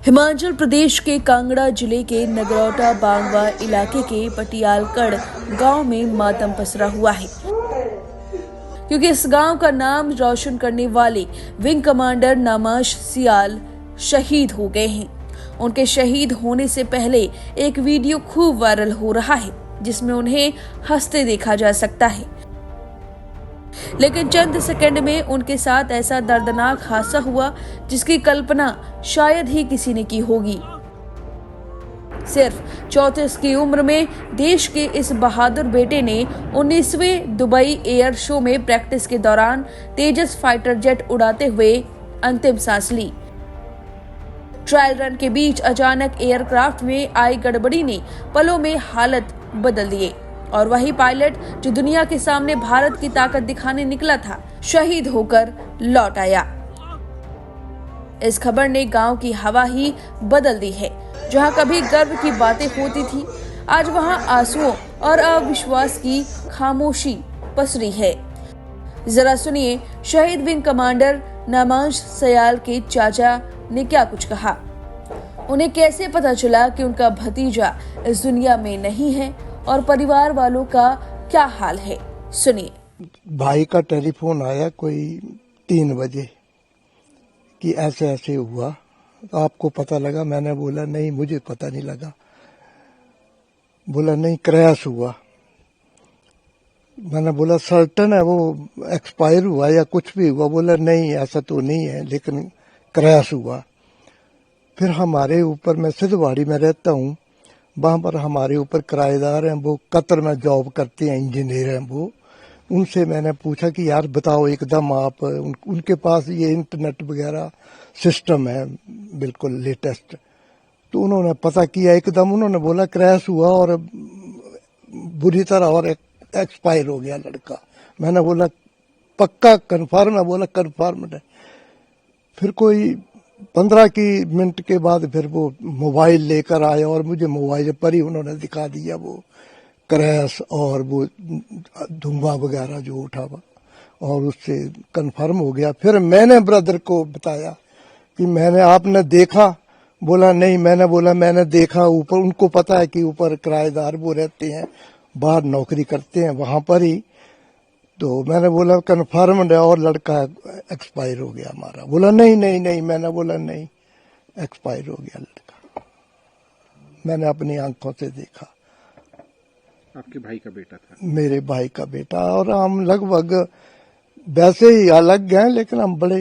हिमाचल प्रदेश के कांगड़ा जिले के नगरोटा बांगवा इलाके के पटियालकड़ गांव में मातम पसरा हुआ है, क्योंकि इस गांव का नाम रोशन करने वाले विंग कमांडर नमाज सियाल शहीद हो गए हैं। उनके शहीद होने से पहले एक वीडियो खूब वायरल हो रहा है, जिसमें उन्हें हंसते देखा जा सकता है, लेकिन चंद सेकंड में उनके साथ ऐसा दर्दनाक हादसा हुआ जिसकी कल्पना शायद ही किसी ने की होगी। सिर्फ 34 की उम्र में देश के इस बहादुर बेटे ने 19वें दुबई एयर शो में प्रैक्टिस के दौरान तेजस फाइटर जेट उड़ाते हुए अंतिम सांस ली। ट्रायल रन के बीच अचानक एयरक्राफ्ट में आई गड़बड़ी ने पलों में हालत बदल दिए और वही पायलट जो दुनिया के सामने भारत की ताकत दिखाने निकला था, शहीद होकर लौट आया। इस खबर ने गांव की हवा ही बदल दी है। जहां कभी गर्व की बातें होती थी, आज वहां आंसुओं और अविश्वास की खामोशी पसरी है। जरा सुनिए शहीद विंग कमांडर नमाज सियाल के चाचा ने क्या कुछ कहा। उन्हें कैसे पता चला कि उनका भतीजा इस दुनिया में नहीं है और परिवार वालों का क्या हाल है, सुनिए। भाई का टेलीफोन आया कोई 3 बजे कि ऐसे ऐसे हुआ, आपको पता लगा? मैंने बोला नहीं, मुझे पता नहीं लगा। बोला नहीं, क्रैश हुआ। मैंने बोला सर्टन है वो एक्सपायर हुआ या कुछ भी हुआ? बोला नहीं, ऐसा तो नहीं है, लेकिन क्रैश हुआ। फिर हमारे ऊपर, मैं सिद्धवाड़ी में रहता हूँ, वहाँ पर हमारे ऊपर किराएदार हैं, वो कतर में जॉब करते हैं, इंजीनियर हैं वो। उनसे मैंने पूछा कि यार बताओ एकदम आप, उनके पास ये इंटरनेट वगैरह सिस्टम है बिल्कुल लेटेस्ट। तो उन्होंने पता किया, एकदम उन्होंने बोला क्रैश हुआ और बुरी तरह और एक्सपायर हो गया लड़का। मैंने बोला पक्का कन्फर्म है? बोला कन्फर्म है। फिर कोई 15 मिनट के बाद फिर वो मोबाइल लेकर आए और मुझे मोबाइल पर ही उन्होंने दिखा दिया वो क्रैश और वो धुआं वगैरह जो उठा हुआ, और उससे कंफर्म हो गया। फिर मैंने ब्रदर को बताया कि आपने देखा? बोला नहीं। मैंने बोला मैंने देखा ऊपर, उनको पता है कि ऊपर किराएदार वो रहते हैं, बाहर नौकरी करते हैं वहां पर ही। तो मैंने बोला कन्फर्म्ड है और लड़का एक्सपायर हो गया हमारा। बोला नहीं नहीं नहीं। मैंने बोला नहीं, एक्सपायर हो गया लड़का, मैंने अपनी आंखों से देखा। आपके भाई का बेटा था? मेरे भाई का बेटा। और हम लगभग वैसे ही अलग हैं, लेकिन हम बड़े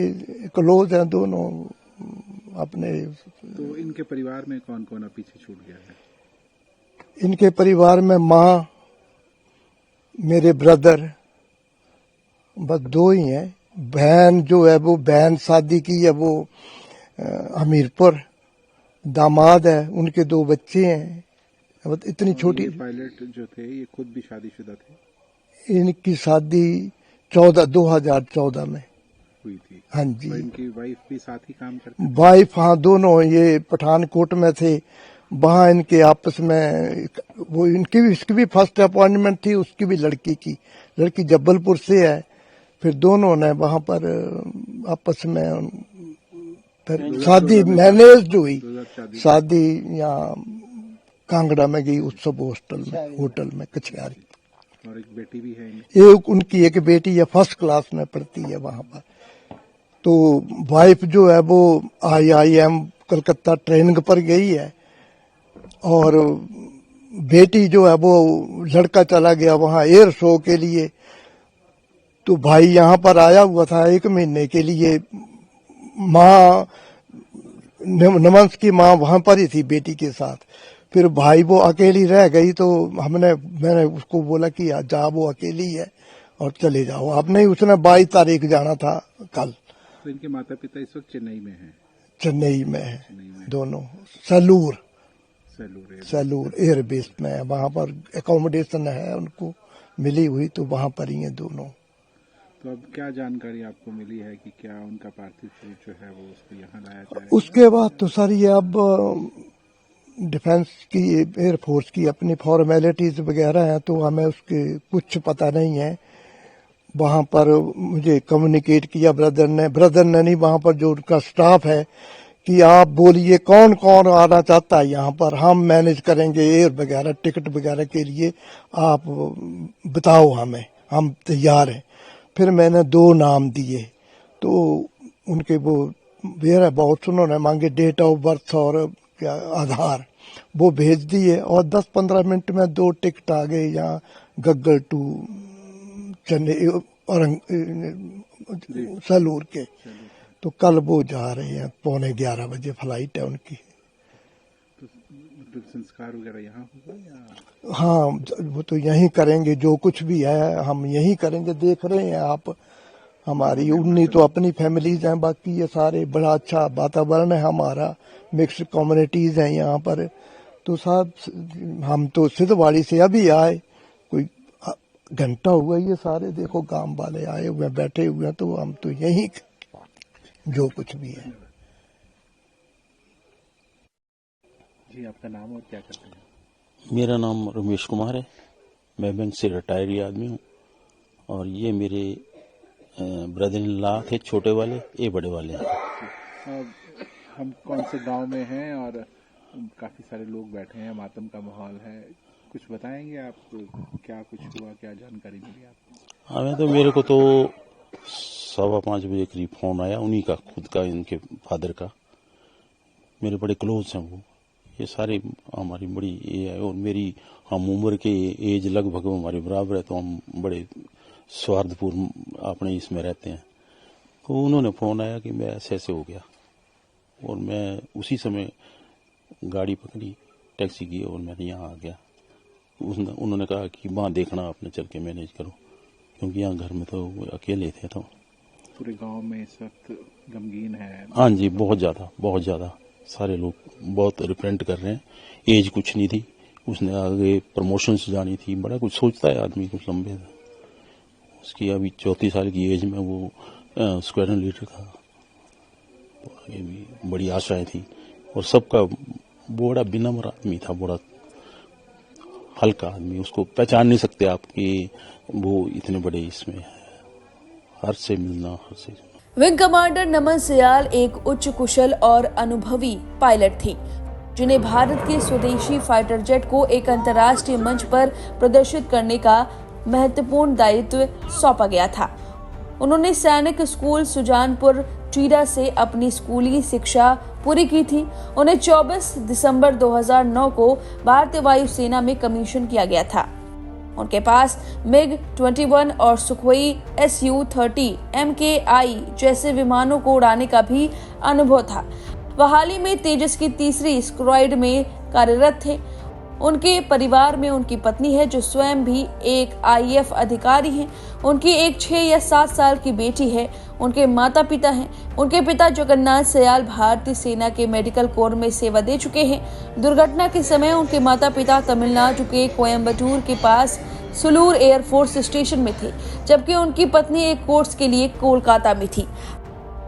क्लोज हैं दोनों अपने। तो इनके परिवार में कौन कौन अब पीछे छूट गया है? इनके परिवार में माँ, मेरे ब्रदर, बस 2 ही हैं। बहन जो है वो बहन शादी की है, वो हमीरपुर। दामाद है, उनके 2 बच्चे हैं। अब इतनी छोटी। पायलट जो थे ये खुद भी शादीशुदा थे? इनकी शादी 2014 में हुई थी। हाँ जी। इनकी वाइफ भी साथ ही काम करती थी? वाइफ, हाँ, दोनों ये पठानकोट में थे। वहाँ इनके आपस में वो इसकी भी फर्स्ट अपॉइंटमेंट थी, उसकी भी लड़की जबलपुर से है। फिर दोनों ने वहां पर आपस में फिर शादी मैनेज जो हुई। शादी यहाँ कांगड़ा में गई, उत्सव होटल में कछियारी। और एक बेटी भी है? उनकी एक बेटी है, फर्स्ट क्लास में पढ़ती है वहां पर। तो वाइफ जो है वो IIM कलकत्ता ट्रेनिंग पर गई है, और बेटी जो है वो, लड़का चला गया वहां एयर शो के लिए। तो भाई यहाँ पर आया हुआ था 1 महीने के लिए। माँ, नमंस की माँ वहां पर ही थी बेटी के साथ। फिर भाई वो अकेली रह गई, तो मैंने उसको बोला कि जा, वो अकेली है और चले जाओ आप। नहीं, उसने 22 तारीख जाना था कल। तो इनके माता पिता इस वक्त चेन्नई में हैं? चेन्नई में है दोनों। सैलूर एयरबेस में है, वहां पर एकोमोडेशन है उनको मिली हुई, तो वहां पर ही है दोनों। तो अब क्या जानकारी आपको मिली है कि क्या उनका पार्थिव शरीर जो है वो उसको यहाँ लाया जाएगा? उसके बाद तो सर ये अब डिफेंस की, एयरफोर्स की अपनी फॉर्मेलिटीज वगैरह हैं, तो हमें उसके कुछ पता नहीं है। वहां पर मुझे कम्युनिकेट किया ब्रदर ने नहीं, वहां पर जो उनका स्टाफ है कि आप बोलिए कौन कौन आना चाहता है यहाँ पर, हम मैनेज करेंगे एयर वगैरह टिकट वगैरह के लिए, आप बताओ हमें, हम तैयार हैं। फिर मैंने 2 नाम दिए, तो उनके वो वेयर बहुत उन्होंने मांगे डेट ऑफ बर्थ और क्या आधार, वो भेज दिए और 10-15 मिनट में 2 टिकट आ गए यहाँ गग्गल टू चेन्नई और सलूर के। तो कल वो जा रहे हैं, 11:15 बजे फ्लाइट है उनकी। तो मतलब संस्कार वगैरह यहाँ होगा या? हाँ, वो तो यहीं करेंगे, जो कुछ भी है हम यहीं करेंगे। देख रहे हैं आप, हमारी 19 तो अपनी फैमिलीज हैं, बाकी ये सारे बड़ा अच्छा वातावरण है हमारा, मिक्स्ड कम्युनिटीज हैं यहाँ पर। तो साहब हम तो सिद्धवाड़ी से अभी आए, कोई घंटा हुआ, ये सारे देखो गांव वाले आए हुए हैं, बैठे हुए हैं, तो हम तो यहीं जो कुछ भी है। जी, आपका नाम और क्या करते हैं? मेरा नाम रमेश कुमार है, मैं बैंक से रिटायर्ड आदमी हूँ और ये मेरे ब्रदर इन लॉ थे, छोटे वाले, ये बड़े वाले हैं। हम कौन से गांव में हैं और काफी सारे लोग बैठे हैं, मातम का माहौल है, कुछ बताएंगे आप, क्या कुछ हुआ, क्या जानकारी मिली आपको? हमें तो मेरे को तो 5:15 बजे करीब फोन आया, उन्हीं का, खुद का, इनके फादर का। मेरे बड़े क्लोज हैं वो, ये सारे हमारी बड़ी ये है, और मेरी हम उम्र के एज लगभग हमारे बराबर है, तो हम बड़े स्वार्थपूर्ण अपने इसमें रहते हैं। तो उन्होंने फोन आया कि मैं ऐसे ऐसे हो गया, और मैं उसी समय गाड़ी पकड़ी, टैक्सी की, और मैं यहाँ आ गया। उन्होंने कहा कि वहाँ देखना, आपने चल के मैनेज करो, क्योंकि यहाँ घर में तो अकेले थे। तो पूरे गांव में इस वक्त गमगीन है। हाँ जी, बहुत ज़्यादा सारे लोग बहुत रिप्रेंट कर रहे हैं। एज कुछ नहीं थी, उसने आगे प्रमोशन से जानी थी, बड़ा कुछ सोचता है आदमी, कुछ लंबे। उसकी अभी 34 साल की एज में वो स्क्वाड्रन लीडर था, तो आगे भी बड़ी आशाएं थी। और सबका बड़ा विनम्र आदमी था, बड़ा हल्का आदमी, उसको पहचान नहीं सकते आप कि वो इतने बड़े इसमें है। हर से मिलना, हर से। विंग कमांडर नमन सयाल एक उच्च कुशल और अनुभवी पायलट थे, जिन्हें भारत के स्वदेशी फाइटर जेट को एक अंतर्राष्ट्रीय मंच पर प्रदर्शित करने का महत्वपूर्ण दायित्व सौंपा गया था। उन्होंने सैनिक स्कूल सुजानपुर चीरा से अपनी स्कूली शिक्षा पूरी की थी। उन्हें 24 दिसंबर 2009 को भारतीय वायुसेना में कमीशन किया गया था। उनके पास MiG-21 और सुखोई Su-30 MKI जैसे विमानों को उड़ाने का भी अनुभव था। वह हाल ही में तेजस की 3री स्क्वाड्रन में कार्यरत थे। उनके परिवार में उनकी पत्नी है, जो स्वयं भी एक IAF अधिकारी हैं। उनकी एक 6 या 7 साल की बेटी है। उनके माता पिता हैं। उनके पिता जगन्नाथ सयाल भारतीय सेना के मेडिकल कोर में सेवा दे चुके हैं। दुर्घटना के समय उनके माता पिता तमिलनाडु के कोयम्बटूर के पास सुलूर एयरफोर्स स्टेशन में थे, जबकि उनकी पत्नी एक कोर्स के लिए कोलकाता में थी।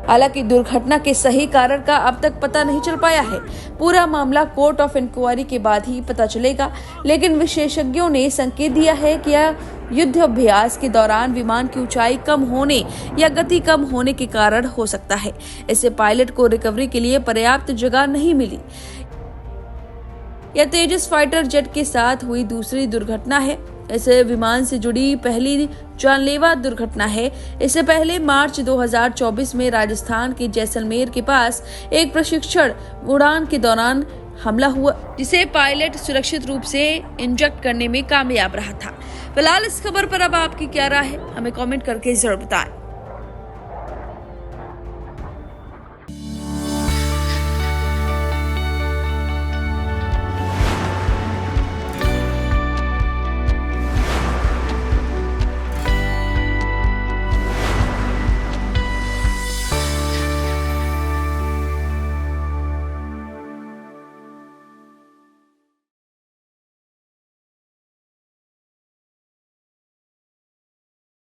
हालांकि दुर्घटना के सही कारण का अब तक पता नहीं चल पाया है। पूरा मामला कोर्ट ऑफ इंक्वायरी के बाद ही पता चलेगा, लेकिन विशेषज्ञों ने संकेत दिया है कि यह युद्ध अभ्यास के दौरान विमान की ऊंचाई कम होने या गति कम होने के कारण हो सकता है। इससे पायलट को रिकवरी के लिए पर्याप्त जगह नहीं मिली। यह तेजस फाइटर जेट के साथ हुई दूसरी दुर्घटना है। इस विमान से जुड़ी पहली जानलेवा दुर्घटना है। इससे पहले मार्च 2024 में राजस्थान के जैसलमेर के पास एक प्रशिक्षण उड़ान के दौरान हमला हुआ, जिसे पायलट सुरक्षित रूप से इंजेक्ट करने में कामयाब रहा था। फिलहाल इस खबर पर अब आपकी क्या राय है, हमें कमेंट करके जरूर बताएं।